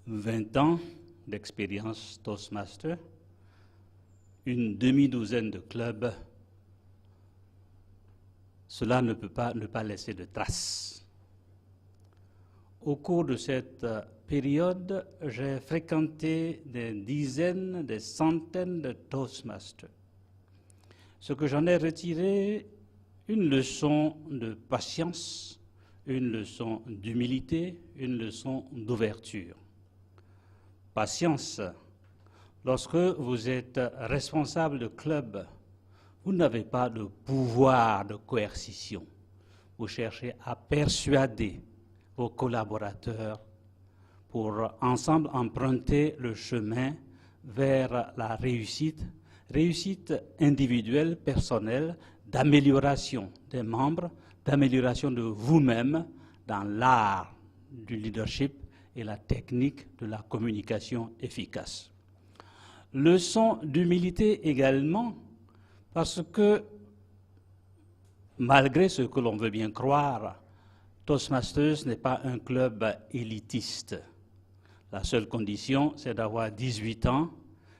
20 ans d'expérience Toastmaster, une demi-douzaine de clubs, cela ne peut pas ne pas laisser de traces. Au cours de cette période, j'ai fréquenté des dizaines, des centaines de Toastmasters. Ce que j'en ai retiré, une leçon de patience, une leçon d'humilité, une leçon d'ouverture. Patience. Lorsque vous êtes responsable de club, vous n'avez pas de pouvoir de coercition. Vous cherchez à persuader vos collaborateurs pour ensemble emprunter le chemin vers la réussite individuelle, personnelle, d'amélioration des membres, d'amélioration de vous-même dans l'art du leadership et la technique de la communication efficace. Leçon d'humilité également, parce que malgré ce que l'on veut bien croire, Toastmasters n'est pas un club élitiste. La seule condition, c'est d'avoir 18 ans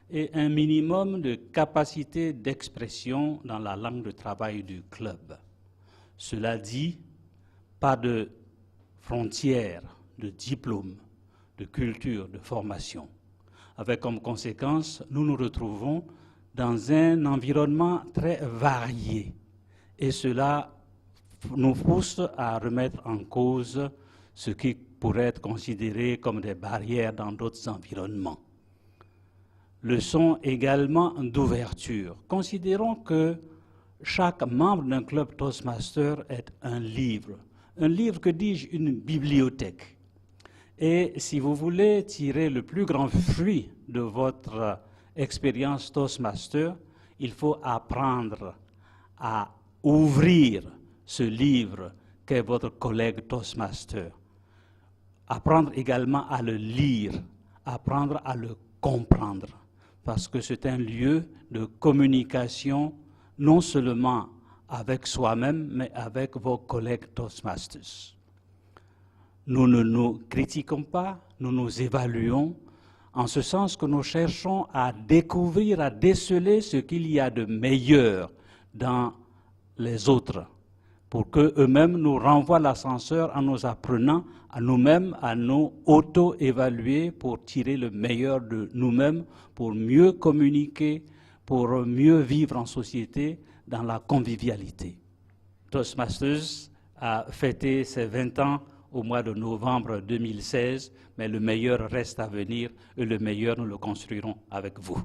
et un minimum de capacité d'expression dans la langue de travail du club. Cela dit, pas de frontières, de diplôme, de culture, de formation. Avec comme conséquence, nous nous retrouvons dans un environnement très varié. Et cela nous pousse à remettre en cause ce qui pourrait être considéré comme des barrières dans d'autres environnements. Leçon également d'ouverture. Considérons que chaque membre d'un club Toastmaster est un livre. Un livre, que dis-je, une bibliothèque. Et si vous voulez tirer le plus grand fruit de votre expérience Toastmaster, il faut apprendre à ouvrir ce livre qu'est votre collègue Toastmaster. Apprendre également à le lire, apprendre à le comprendre, parce que c'est un lieu de communication non seulement avec soi-même, mais avec vos collègues Toastmasters. Nous ne nous critiquons pas, nous nous évaluons, en ce sens que nous cherchons à découvrir, à déceler ce qu'il y a de meilleur dans les autres, pour qu'eux-mêmes nous renvoient l'ascenseur en nous apprenant à nous-mêmes à nous auto-évaluer pour tirer le meilleur de nous-mêmes, pour mieux communiquer, pour mieux vivre en société dans la convivialité. Toastmasters a fêté ses 20 ans au mois de novembre 2016, mais le meilleur reste à venir et le meilleur nous le construirons avec vous.